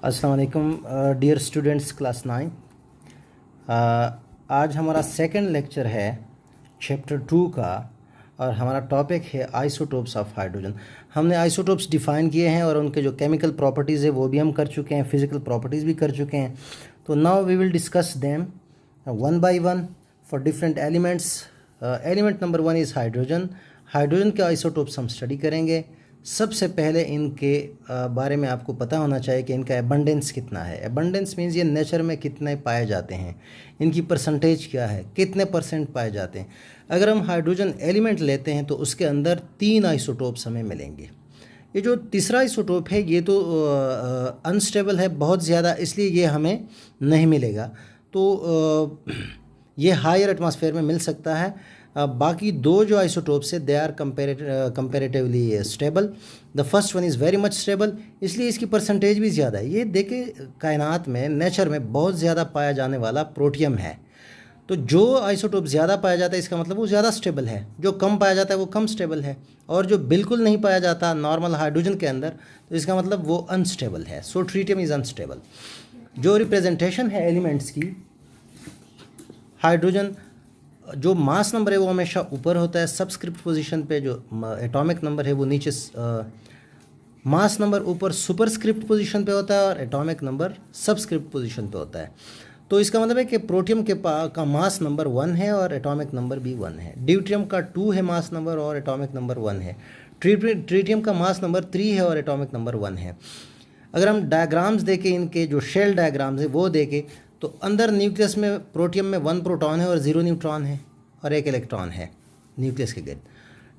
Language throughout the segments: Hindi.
अस्सलाम वालेकुम डियर स्टूडेंट्स क्लास 9। आज हमारा सेकंड लेक्चर है चैप्टर 2 का और हमारा टॉपिक है आइसोटोप्स ऑफ हाइड्रोजन। हमने आइसोटोप्स डिफ़ाइन किए हैं और उनके जो केमिकल प्रॉपर्टीज़ है वो भी हम कर चुके हैं, फिज़िकल प्रॉपर्टीज़ भी कर चुके हैं। तो now we will discuss them one by one for different elements. Element number 1 is hydrogen. Hydrogen के आइसोटोप्स हम स्टडी करेंगे। सबसे पहले इनके बारे में आपको पता होना चाहिए कि इनका एबंडेंस कितना है। एबंडेंस मीन्स ये नेचर में कितने पाए जाते हैं, इनकी परसेंटेज क्या है, कितने परसेंट पाए जाते हैं। अगर हम हाइड्रोजन एलिमेंट लेते हैं तो उसके अंदर 3 आइसोटोप्स हमें मिलेंगे। ये जो तीसरा आइसोटोप है ये तो अनस्टेबल है बहुत ज़्यादा, इसलिए ये हमें नहीं मिलेगा। तो ये हायर एटमॉस्फेयर में मिल सकता है। बाकी दो जो आइसोटोप्स है they are comparatively stable. The first one is very much stable, इसलिए इसकी परसेंटेज भी ज़्यादा है। ये देखे कायनात में, नेचर में बहुत ज़्यादा पाया जाने वाला प्रोटियम है। तो जो आइसोटोप ज़्यादा पाया जाता है इसका मतलब वो ज़्यादा स्टेबल है, जो कम पाया जाता है वो कम स्टेबल है, और जो बिल्कुल नहीं पाया जाता नॉर्मल हाइड्रोजन के अंदर तो इसका मतलब वो अनस्टेबल है। सो ट्रीटियम इज़ अनस्टेबल। जो रिप्रेजेंटेशन है एलिमेंट्स की, हाइड्रोजन जो मास नंबर है वो हमेशा ऊपर होता है सबस्क्रिप्ट पोजीशन पे, जो एटॉमिक नंबर है वो नीचे, मास नंबर ऊपर सुपरस्क्रिप्ट पोजीशन पे होता है और एटॉमिक नंबर सबस्क्रिप्ट पोजीशन पे होता है। तो इसका मतलब है कि प्रोटियम का मास नंबर 1 है और एटॉमिक नंबर भी 1 है। ड्यूट्रियम का 2 है मास नंबर और एटॉमिक नंबर 1 है। ट्रीटियम का मास नंबर 3 है और एटॉमिक नंबर 1 है। अगर हम डायग्राम्स देखें, इनके जो शेल डायग्राम्स है वो देखें, तो अंदर न्यूक्लियस में प्रोटियम में 1 प्रोटॉन है और 0 न्यूट्रॉन है और 1 इलेक्ट्रॉन है न्यूक्लियस के गिर्द।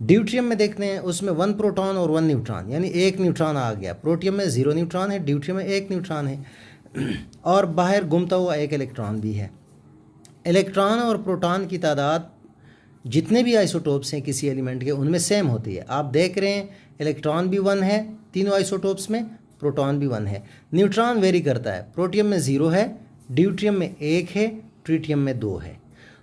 ड्यूट्रियम में देखते हैं उसमें 1 प्रोटॉन और 1 न्यूट्रॉन, यानी 1 न्यूट्रॉन आ गया। प्रोटियम में 0 न्यूट्रॉन है, ड्यूट्रियम में 1 न्यूट्रॉन है और बाहर घूमता हुआ 1 इलेक्ट्रॉन भी है। इलेक्ट्रॉन और प्रोटॉन की तादाद जितने भी आइसोटोप्स हैं किसी एलिमेंट के उनमें सेम होती है। आप देख रहे हैं इलेक्ट्रॉन भी 1 है तीनों आइसोटोप्स में, प्रोटॉन भी 1 है। न्यूट्रॉन वेरी करता है, प्रोटियम में 0 है, ड्यूट्रियम में 1 है, ट्रीटियम में 2 है।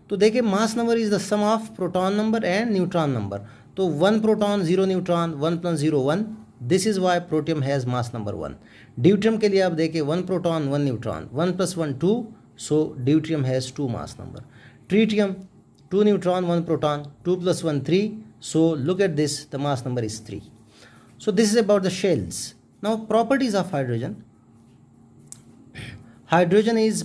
तो देखिए mass number is the sum of proton number and neutron number. तो 1 proton 0 neutron, 1 + 0 1, this is why protium has mass number 1। Deuterium के लिए आप देखिए 1 proton 1 neutron, 1 + 1 2, so deuterium has 2 mass number. Tritium 2 neutron 1 proton, 2 + 1 3, so look at this, the mass number is 3. So this is about the shells. Now properties of hydrogen. Hydrogen is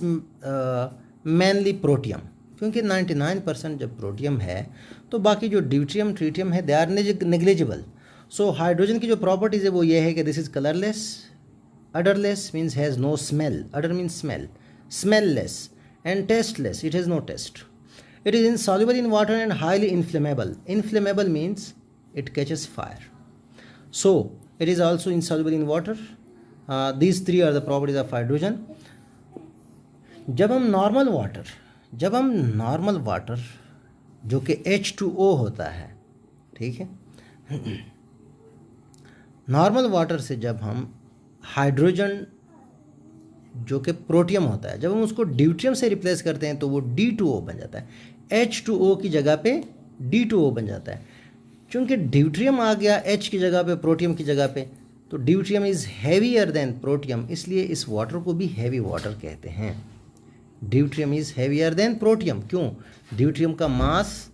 mainly protium, क्योंकि 99% जब प्रोटियम है तो बाकी जो ड्यूट्रियम ट्रीटियम है they are negligible. So hydrogen की जो प्रॉपर्टीज़ है वो ये है कि this is colourless, odourless means has no smell, odour means smell, smellless and tasteless, it has no taste. It is insoluble in water and highly inflammable. Inflammable means it catches fire. So it is also insoluble in water. These three are the properties of hydrogen. जब हम नॉर्मल वाटर जो कि H2O होता है, ठीक है, नॉर्मल वाटर से जब हम हाइड्रोजन जो कि प्रोटियम होता है, जब हम उसको ड्यूट्रियम से रिप्लेस करते हैं तो वो D2O बन जाता है। H2O की जगह पे D2O बन जाता है। क्योंकि ड्यूट्रियम आ गया H की जगह पे, प्रोटियम की जगह पे, तो deuterium is heavier than protium, इसलिए इस वाटर को भी हैवी वाटर कहते हैं। Deuterium is heavier than protium, क्यों? ड्यूट्रियम का मास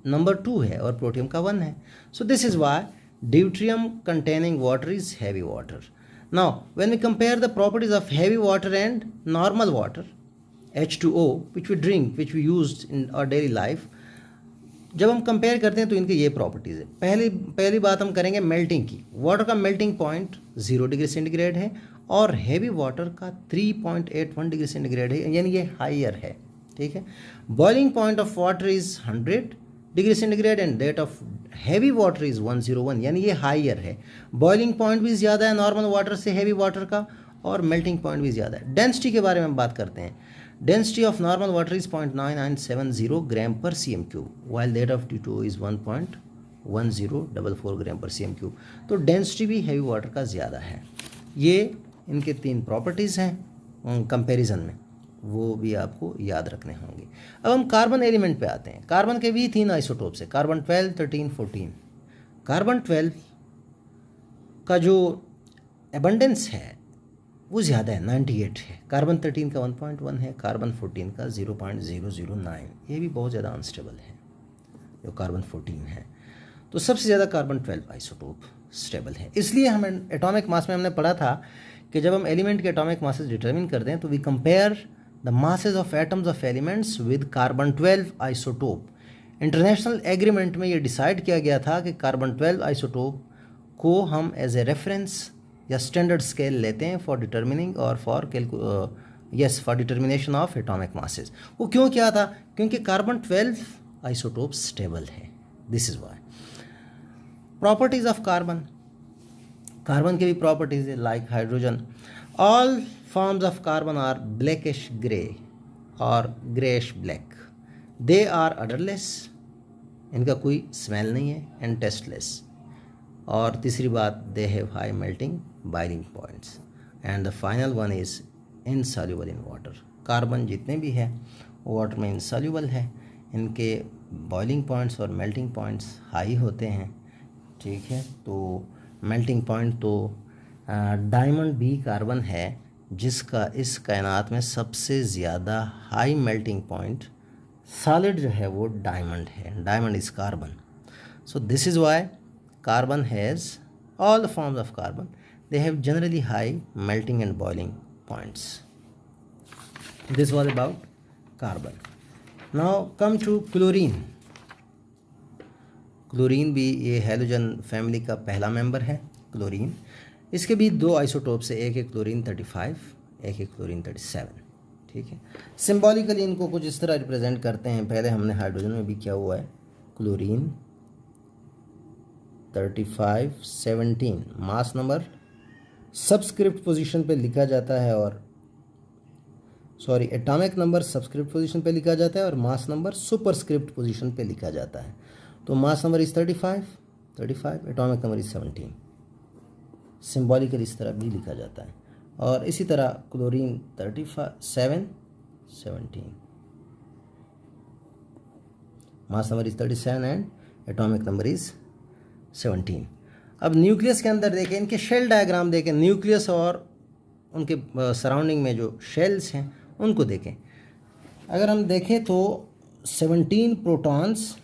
नंबर 2 है और प्रोटियम का 1 है। So this is Y deuterium containing water is heavy water. Now, when we compare the properties of heavy water and normal water, H2O, which we drink, which we used in our daily life, जब हम कंपेयर करते हैं तो इनके ये प्रॉपर्टीज़ है। पहली बात हम करेंगे मेल्टिंग की। वाटर का मेल्टिंग पॉइंट 0 डिग्री सेंटीग्रेड है और हैवी वाटर का 3.81 डिग्री सेंटीग्रेड है, यानी ये हायर है, ठीक है। Boiling point of water is 100 degree centigrade and that of heavy water is 101, यानी ये हायर है। बॉइलिंग पॉइंट भी ज़्यादा है नॉर्मल वाटर से हैवी वाटर का, और मेल्टिंग पॉइंट भी ज़्यादा है। डेंसिटी के बारे में हम बात करते हैं। Density of normal water is 0.9970 ग्राम पर cm3, while that of D2O is 1.1044 ग्राम पर cm3। तो डेंसिटी भी हैवी वाटर का ज़्यादा है। ये इनके 3 प्रॉपर्टीज़ हैं कंपैरिजन में, वो भी आपको याद रखने होंगे। अब हम कार्बन एलिमेंट पे आते हैं। कार्बन के भी 3 आइसोटोप्स है, कार्बन 12, 13, 14। कार्बन 12 का जो एबंडेंस है वो ज़्यादा है, 98 है। कार्बन 13 का 1.1 है, कार्बन 14 का 0.009। ये भी बहुत ज़्यादा अनस्टेबल है जो कार्बन 14 है। तो सबसे ज़्यादा कार्बन 12 आइसोटोप स्टेबल है। इसलिए हम एटॉमिक मास में हमने पढ़ा था कि जब हम एलिमेंट के एटॉमिक मासेस डिटरमिन करते हैं तो we compare the masses of atoms of elements with carbon 12 isotope. International agreement में ये डिसाइड किया गया था कि कार्बन 12 आइसोटोप को हम एज ए रेफरेंस या स्टैंडर्ड स्केल लेते हैं फॉर डिटर्मिनिंग और for for determination of atomic masses. वो क्यों किया था? क्योंकि कार्बन 12 आइसोटोप स्टेबल है। This is why. Properties of carbon, carbon की भी प्रॉपर्टीज है like hydrogen. All forms of carbon are blackish grey और greyish black. They are odourless, इनका कोई स्मेल नहीं है, एंड टेस्टलेस। और तीसरी बात, they have high melting boiling points. And the final one is insoluble in water. Carbon जितने भी है वो वाटर में इनसॉल्युबल है, इनके बॉइलिंग पॉइंट्स और मेल्टिंग पॉइंट्स हाई होते हैं। ठीक है, तो मेल्टिंग पॉइंट तो डायमंड भी कार्बन है जिसका इस कायनात में सबसे ज़्यादा हाई मेल्टिंग पॉइंट सॉलिड जो है वो डायमंड है। Diamond is carbon. So this is Y carbon has, all the forms of carbon, they have generally high melting and boiling points. This was about carbon. Now come to chlorine. Chlorine भी ये हैलोजन फैमिली का पहला मेंबर है क्लोरीन। इसके भी दो आइसोटोप्स है, एक है क्लोरीन 35, एक है क्लोरीन 37। ठीक है, सिंबॉलिकली इनको कुछ इस तरह रिप्रेजेंट करते हैं। पहले हमने हाइड्रोजन में भी किया हुआ है, chlorine 35 17 mass number subscript position पे लिखा जाता है, और sorry atomic number subscript position पे लिखा जाता है और मास नंबर सुपरस्क्रिप्ट पोजीशन पे लिखा जाता है। तो मास number is 35, atomic number is 17। Symbolically इस तरह भी लिखा जाता है। और इसी तरह chlorine 37 17, mass number is 37 and atomic number is 17। अब न्यूक्लियस के अंदर देखें, इनके शेल डायग्राम देखें, न्यूक्लियस और उनके सराउंडिंग में जो शेल्स हैं उनको देखें। अगर हम देखें तो 17 प्रोटॉन्स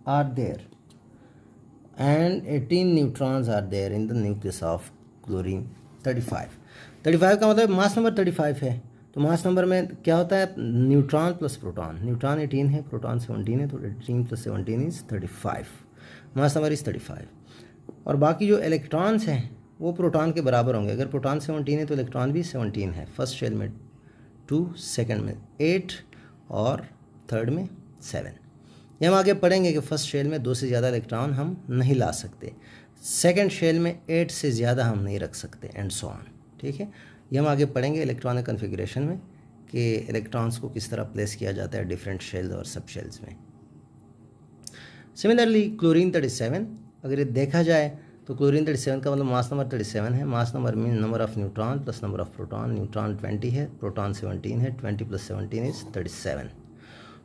आर देयर एंड 18 neutrons are there in the nucleus of chlorine 35। 35 का मतलब मास नंबर 35 है, तो मास नंबर में क्या होता है, न्यूट्रॉन प्लस प्रोटॉन। न्यूट्रॉन 18 है, प्रोटॉन 17 है, तो 18 + 17 इज़ 35। Mass number is 35। और बाकी जो इलेक्ट्रॉन्स हैं वो प्रोटॉन के बराबर होंगे। अगर प्रोटॉन 17 है तो इलेक्ट्रॉन भी 17 है। फर्स्ट शेल में 2, सेकंड में 8 और थर्ड में 7। ये हम आगे पढ़ेंगे कि फर्स्ट शेल में 2 से ज़्यादा इलेक्ट्रॉन हम नहीं ला सकते, सेकंड शेल में 8 से ज़्यादा हम नहीं रख सकते, एंड सो ऑन। ठीक है, ये हम आगे पढ़ेंगे इलेक्ट्रॉनिक कन्फिग्रेशन में कि इलेक्ट्रॉन्स को किस तरह प्लेस किया जाता है डिफरेंट शेल्स और सब शेल्स में। सिमिलरली क्लोरीन 37 अगर ये देखा जाए तो क्लोरीन 37 का मतलब मास नंबर 37 है। Mass number mean number of neutron plus number of proton. Neutron 20 है, प्रोटॉन 17 है, 20 + 17 is 37।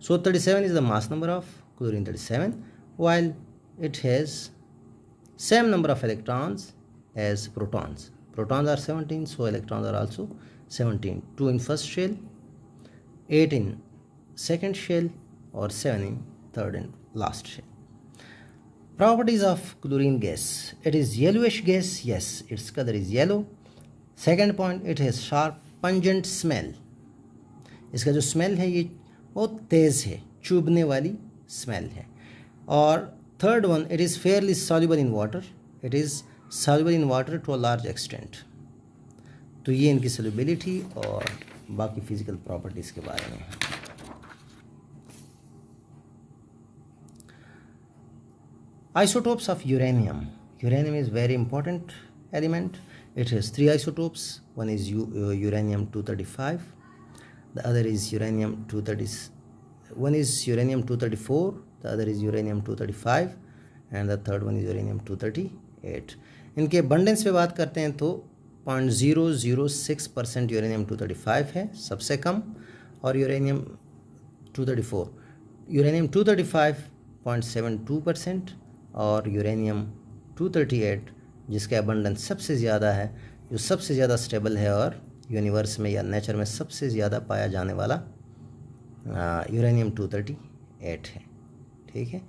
So 37 is the mass number of chlorine 37 while it has same number of electrons as protons. Protons are 17, so electrons are also 17. 2 in first shell, 8 in second shell, or 7 in third and last shell. Properties of chlorine gas. It is yellowish gas. Yes, its color is yellow. Second point, it has sharp pungent smell. इसका जो स्मेल है ये बहुत तेज़ है, चुभने वाली स्मेल है। और third one, it is Fairlie soluble in water. It is soluble in water to a large extent. तो ये इनकी solubility और बाकी फिजिकल प्रॉपर्टीज़ के बारे में है। Isotopes of uranium. Uranium is very important element. It has 3 isotopes. One is uranium 235. The other is uranium 230. One is uranium 234. The other is uranium 235. And the third one is uranium 238. इनके abundance पे बात करते हैं तो 0.006% यूरेनियम 235 है सबसे कम, और यूरेनियम 234 यूरेनियम 235 0.72%, और यूरेनियम 238 जिसका abundance सबसे ज़्यादा है जो सबसे ज़्यादा स्टेबल है और यूनिवर्स में या नेचर में सबसे ज़्यादा पाया जाने वाला यूरेनियम 238 है, ठीक है।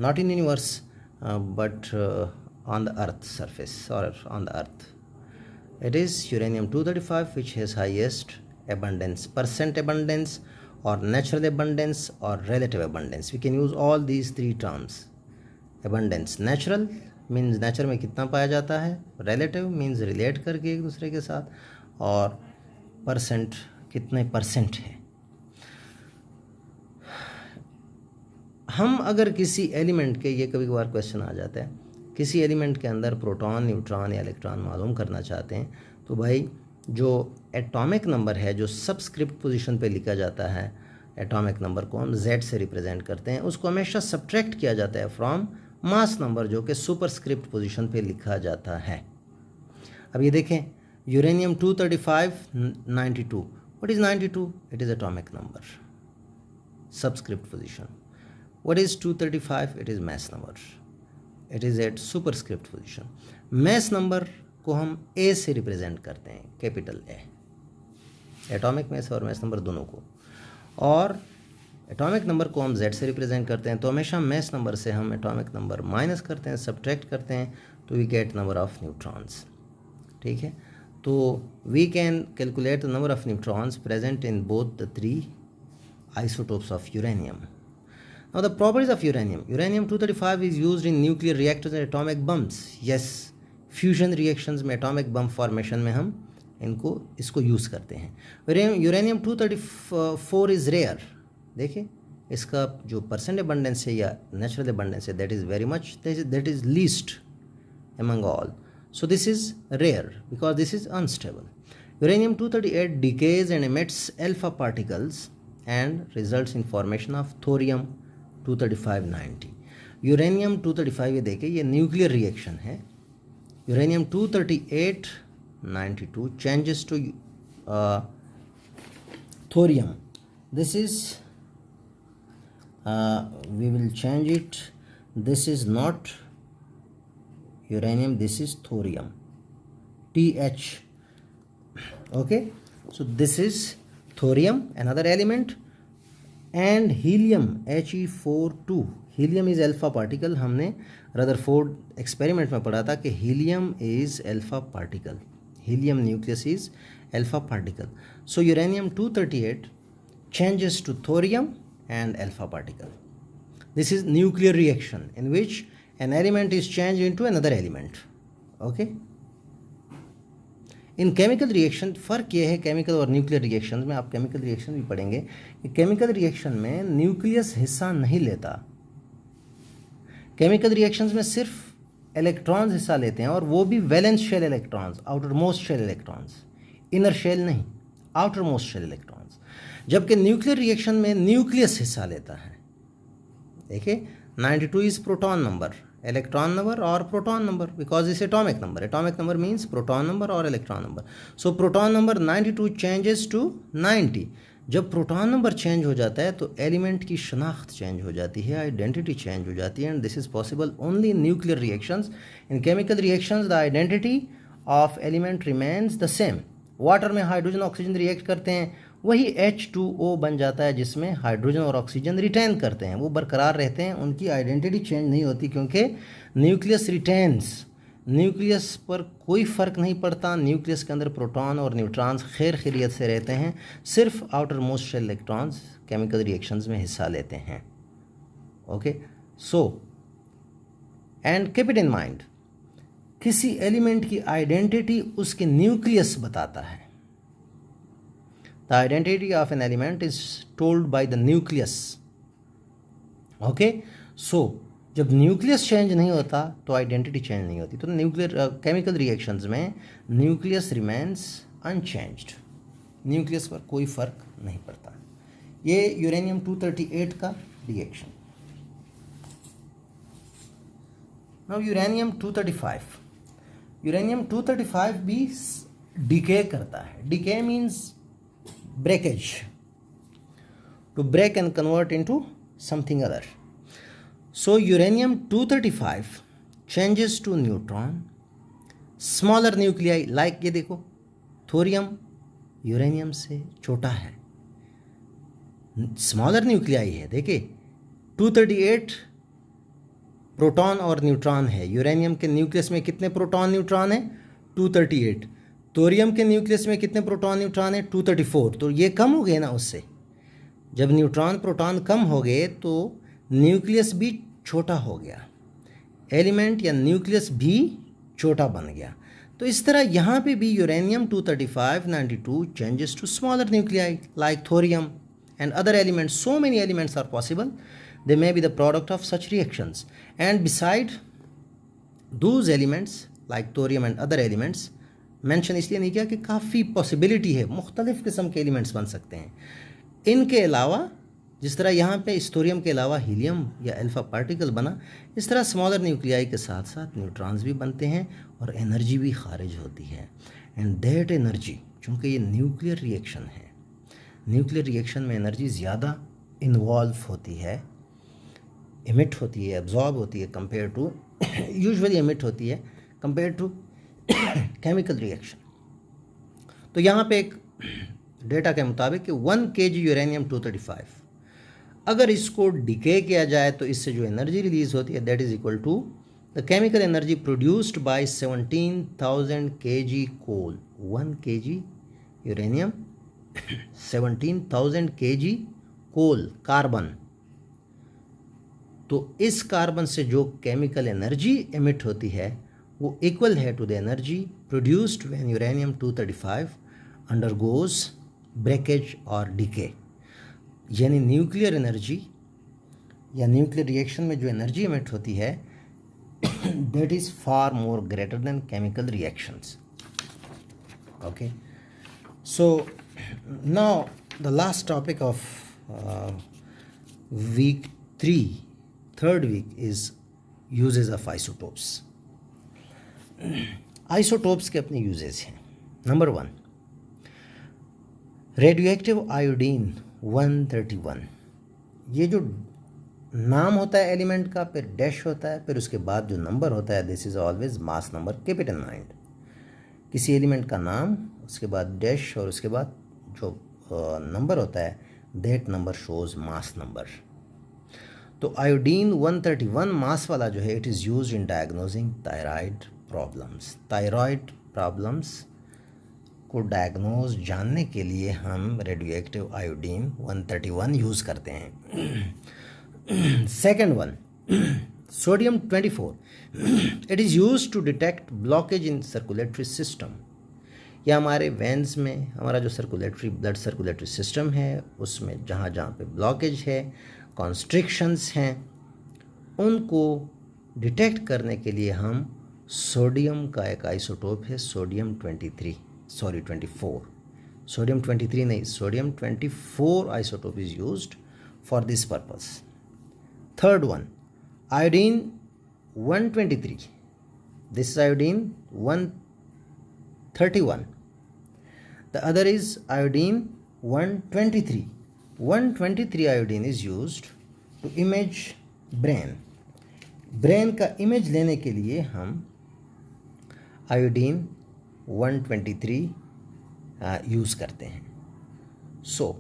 Not in universe but on the earth surface और on the earth it is uranium 235 which has highest abundance, percent abundance or natural abundance or relative abundance. We can use all these three terms. Abundance natural means nature में कितना पाया जाता है, relative means relate करके एक दूसरे के साथ, और परसेंट कितने परसेंट है। हम अगर किसी एलिमेंट के, ये कभी कभार क्वेश्चन आ जाता है, किसी एलिमेंट के अंदर प्रोटॉन, न्यूट्रॉन या इलेक्ट्रॉन मालूम करना चाहते हैं, तो भाई जो एटॉमिक नंबर है जो सबस्क्रिप्ट पोजीशन पे लिखा जाता है, एटॉमिक नंबर को हम Z से रिप्रेजेंट करते हैं, उसको हमेशा सब्ट्रैक्ट किया जाता है फ्रॉम मास नंबर जो कि सुपरस्क्रिप्ट पोजीशन पे लिखा जाता है। अब ये देखें, uranium 235 92, what is 92? It is atomic number, subscript position. What is 235? It is mass number, it is at superscript position. Mass number को हम ए से रिप्रेजेंट करते हैं, कैपिटल ए, एटॉमिक मैस और मैस नंबर दोनों को, और एटॉमिक नंबर को हम जेड से रिप्रेजेंट करते हैं। तो हमेशा मैस नंबर से हम एटॉमिक नंबर माइनस करते हैं, सब्ट्रैक्ट करते हैं, तो we get number of neutrons, ठीक है। तो we can calculate the number of neutrons present in both the 3 isotopes of uranium. Now the properties of uranium. Uranium 235 is used in nuclear reactors and atomic bombs. Yes, fusion reactions में atomic bomb formation में हम इसको यूज़ करते हैं। Uranium 234 is rare. देखिए इसका जो परसेंट abundance है या natural abundance है, that is very much, that is least among all. So this is rare because this is unstable. Uranium 238 decays and emits alpha particles and results in formation of thorium 235-90। Uranium 235 ये देखिए, ये न्यूक्लियर रिएक्शन है। Uranium 238-92 changes to thorium. This is we will change it, this is not uranium, this is thorium, TH, okay। So this is thorium, another element, and helium He42। Helium is alpha particle. हमने रदरफोर्ड एक्सपेरिमेंट में पढ़ा था कि helium is alpha particle, helium nucleus is alpha particle. So uranium 238 changes to thorium and alpha particle. This is nuclear reaction in which an element is changed into another element, okay। In chemical reaction फ़र्क ये है, केमिकल और न्यूक्लियर रिएक्शन में, आप केमिकल रिएक्शन भी पढ़ेंगे कि केमिकल रिएक्शन में न्यूक्लियस हिस्सा नहीं लेता। केमिकल रिएक्शंस में सिर्फ इलेक्ट्रॉन्स हिस्सा लेते हैं, और वो भी valence shell electrons, outer most shell electrons, inner shell नहीं, आउटर मोस्ट शेल इलेक्ट्रॉन्स। जबकि न्यूक्लियर रिएक्शन में न्यूक्लियस हिस्सा लेता है। देखिए 92 is proton number, electron number और proton number, because is atomic number, atomic number means proton number और electron number. So proton number 92 changes to 90। जब प्रोटॉन नंबर चेंज हो जाता है तो एलिमेंट की शनाख्त चेंज हो जाती है, आइडेंटिटी चेंज हो जाती है, and this is possible only in nuclear reactions. In chemical reactions the identity of element remains the same. Water में हाइड्रोजन ऑक्सीजन रिएक्ट करते हैं, वही H2O बन जाता है जिसमें हाइड्रोजन और ऑक्सीजन रिटेन करते हैं, वो बरकरार रहते हैं, उनकी आइडेंटिटी चेंज नहीं होती, क्योंकि न्यूक्लियस रिटेन्स, न्यूक्लियस पर कोई फ़र्क नहीं पड़ता। न्यूक्लियस के अंदर प्रोटॉन और न्यूट्रॉन्स खैर खैरियत से रहते हैं, सिर्फ outer most shell electrons chemical reactions में हिस्सा लेते हैं, okay. So and keep it in mind, किसी एलिमेंट की आइडेंटिटी उसके न्यूक्लियस बताता है। The identity of an element is told by the nucleus, okay। So जब न्यूक्लियस चेंज नहीं होता तो आइडेंटिटी चेंज नहीं होती। तो न्यूक्लियर केमिकल रिएक्शंस में न्यूक्लियस रिमेन्स अनचेंज्ड, न्यूक्लियस पर कोई फ़र्क नहीं पड़ता। ये यूरेनियम 238 का रिएक्शन। नाउ यूरेनियम 235, यूरेनियम 235 भी डिके करता है। Decay means breakage, to break and convert into something other. So uranium 235 changes to neutron, smaller nuclei like ये देखो, थोरियम यूरेनियम से छोटा है, स्मॉलर न्यूक्लियाई है। देखिए 238 प्रोटॉन और न्यूट्रॉन है। यूरेनियम के न्यूक्लियस में कितने प्रोटॉन न्यूट्रॉन है? 238। थोरियम के न्यूक्लियस में कितने प्रोटॉन न्यूट्रॉन है? 234। तो ये कम हो गए ना उससे। जब न्यूट्रॉन प्रोटॉन कम हो गए तो न्यूक्लियस भी छोटा हो गया, एलिमेंट या न्यूक्लियस भी छोटा बन गया। तो इस तरह यहाँ पे भी uranium 235 92 changes to smaller nuclei like thorium and other elements. So many elements are possible. They may be the product of such reactions. And beside those elements like thorium and other elements, mention इसलिए नहीं किया कि काफ़ी possibility है, मुख्तलिफ़ किस्म के elements बन सकते हैं। इनके अलावा जिस तरह यहाँ पे इस थोरियम के अलावा हीलियम या अल्फा पार्टिकल बना, इस तरह स्मॉलर न्यूक्लियाई के साथ साथ न्यूट्रॉन्स भी बनते हैं और एनर्जी भी खारिज होती है। एंड दैट एनर्जी, चूँकि ये न्यूक्लियर रिएक्शन है, न्यूक्लियर रिएक्शन में एनर्जी ज़्यादा इन्वॉल्व होती है, एमिट होती है, एब्जॉर्ब होती है कंपेयर टू यूजुअली एमिट होती है कंपेयर टू केमिकल रिएक्शन। तो यहाँ पे एक डेटा के मुताबिक कि 1 kg यूरेनियम 235 अगर इसको डिके किया जाए तो इससे जो एनर्जी रिलीज होती है that is equal to the chemical energy produced by 17,000 kg coal. 1 kg uranium 17,000 kg coal, carbon. तो इस कार्बन से जो केमिकल एनर्जी एमिट होती है वो इक्वल है to the energy produced when uranium 235 undergoes breakage और डिके। यानी न्यूक्लियर एनर्जी या न्यूक्लियर रिएक्शन में जो एनर्जी एमिट होती है that is far more greater than chemical reactions. Okay, so now the last topic of week 3, third week, is uses of isotopes. Isotopes के अपने uses हैं। Number 1, radioactive iodine 131। ये जो नाम होता है एलिमेंट का, फिर डैश होता है, फिर उसके बाद जो नंबर होता है, this is always mass number. Keep it in mind, किसी एलिमेंट का नाम, उसके बाद डैश और उसके बाद जो नंबर होता है that number shows mass number. तो आयोडीन 131 मास वाला जो है it is used in diagnosing thyroid problems. Thyroid problems को डायग्नोज जानने के लिए हम रेडियोएक्टिव आयोडीन 131 यूज़ करते हैं। Second one, sodium 24, it is used to detect blockage in circulatory system. या हमारे वेंस में हमारा जो ब्लड सर्कुलेटरी सिस्टम है उसमें जहाँ जहाँ पे ब्लॉकेज है, कॉन्स्ट्रिक्शंस हैं, उनको डिटेक्ट करने के लिए हम सोडियम का एक आइसोटोप है सोडियम 24, सोडियम 23 नहीं, sodium 24 isotope is used for this purpose. Third one, iodine 123, this is iodine 131, the other is iodine 123. 123 iodine is used to image brain. Brain का इमेज लेने के लिए हम आयोडीन 123 यूज़ करते हैं। So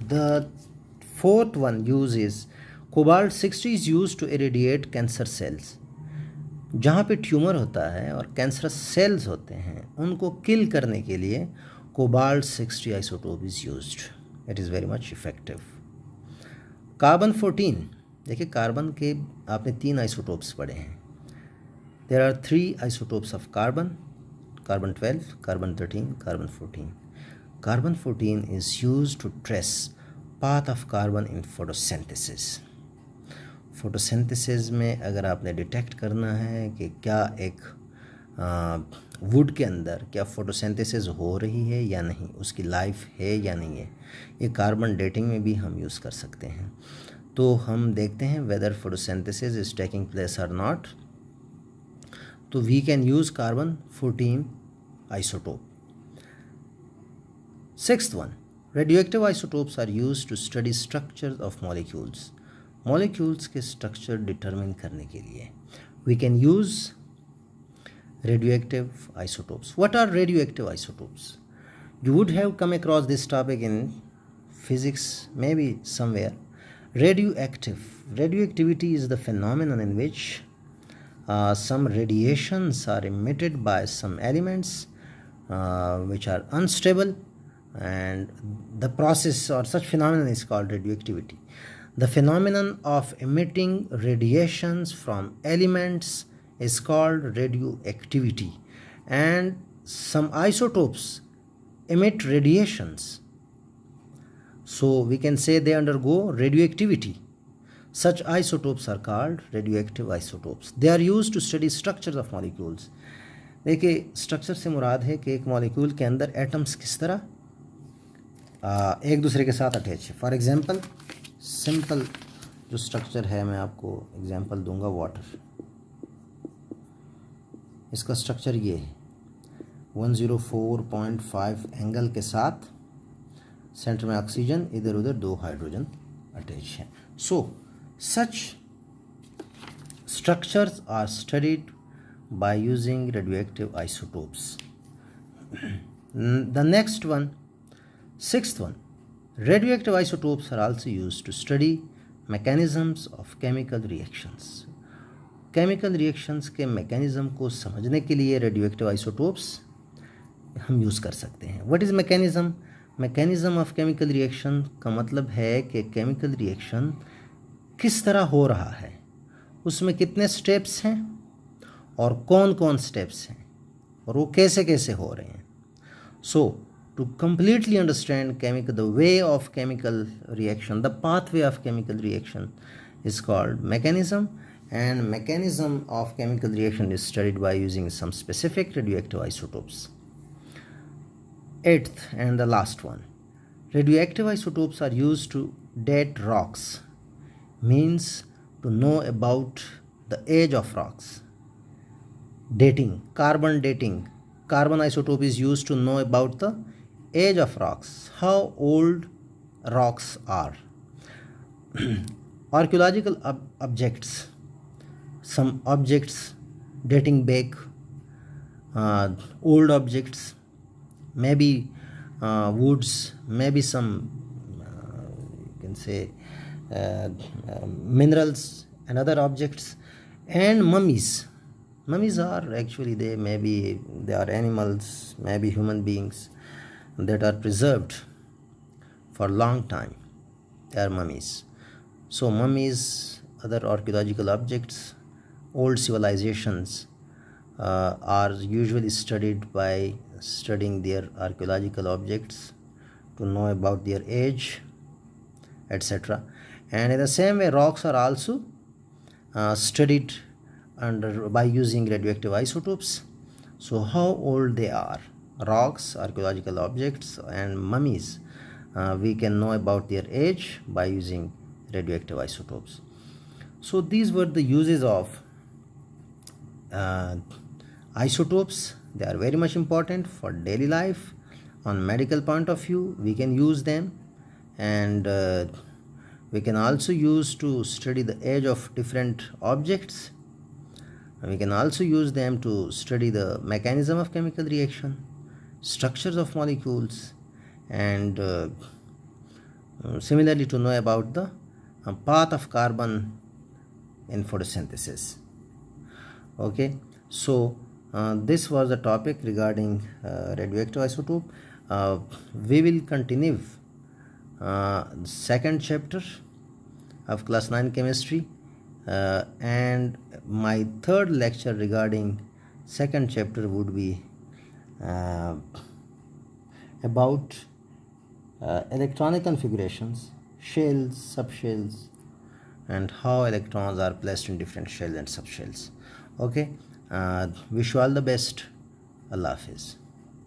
the fourth one use is cobalt 60 is use to irradiate cancer cells. जहाँ पे ट्यूमर होता है और कैंसरस सेल्स होते हैं उनको किल करने के लिए cobalt 60 isotope is used. It is very much effective. Carbon 14, देखिए कार्बन के आपने 3 आइसोटोप्स पढ़े हैं। There are 3 isotopes of carbon, carbon 12, carbon 13, carbon 14. Carbon 14 is used to trace path of carbon in photosynthesis. Photosynthesis में अगर आपने डिटेक्ट करना है कि क्या एक वुड के अंदर क्या फोटोसिंथेसिस हो रही है या नहीं, उसकी लाइफ है या नहीं है, ये कार्बन डेटिंग में भी हम यूज़ कर सकते हैं। तो हम देखते हैं whether photosynthesis is taking place और नॉट, तो we can use carbon 14 isotope. Sixth one, radioactive isotopes are used to study structure of molecules. Molecules के स्ट्रक्चर डिटरमिन करने के लिए we can use radioactive isotopes. What are radioactive isotopes? You would have come across this topic in physics, maybe somewhere. Radioactivity is the phenomenon in which some radiations are emitted by some elements which are unstable, and the process or such phenomenon is called radioactivity. The phenomenon of emitting radiations from elements is called radioactivity, and some isotopes emit radiations, so we can say they undergo radioactivity. Such isotopes are called radioactive isotopes. They are used to study structures of molecules. देखिए, स्ट्रक्चर से मुराद है कि एक मॉलिक्यूल के अंदर एटम्स किस तरह एक दूसरे के साथ अटैच है. फॉर एग्जांपल, सिंपल जो स्ट्रक्चर है, मैं आपको एग्जांपल दूंगा. वाटर, इसका स्ट्रक्चर ये है. 104.5 एंगल के साथ सेंटर में ऑक्सीजन, इधर उधर 2 हाइड्रोजन अटैच हैं. सो such structures are studied by using radioactive isotopes. The next one, sixth one, radioactive isotopes are also used to study mechanisms of chemical reactions. Chemical reactions के mechanism को समझने के लिए radioactive isotopes हम यूज़ कर सकते हैं. What is mechanism? Mechanism of chemical reaction का मतलब है कि chemical reaction किस तरह हो रहा है, उसमें कितने स्टेप्स हैं और कौन कौन स्टेप्स हैं और वो कैसे कैसे हो रहे हैं. सो to completely understand the way of chemical reaction, the pathway of chemical reaction is called mechanism, and mechanism of chemical reaction is studied by using some specific radioactive isotopes. Eighth and the last one, radioactive isotopes are used to date rocks, means to know about the age of rocks. Dating, carbon dating. Carbon isotope is used to know about the age of rocks, how old rocks are. Archaeological objects, some objects dating back, old objects, maybe woods, maybe some you can say minerals and other objects, and mummies. Mummies are actually, they are animals, maybe human beings that are preserved for long time. They are mummies. So mummies, other archaeological objects, old civilizations are usually studied by studying their archaeological objects to know about their age, etc. And in the same way, rocks are also studied by using radioactive isotopes. So how old they are, rocks, archaeological objects, and mummies, we can know about their age by using radioactive isotopes. So these were the uses of isotopes. They are very much important for daily life. On medical point of view, we can use them, and we can also use to study the age of different objects. We can also use them to study the mechanism of chemical reaction, structures of molecules, and similarly to know about the path of carbon in photosynthesis. Okay, so this was the topic regarding radioactive isotope. We will continue second chapter of class 9 chemistry, and my third lecture regarding second chapter would be about electronic configurations, shells, subshells, and how electrons are placed in different shells and subshells. Okay, wish you all the best. Allah Hafiz.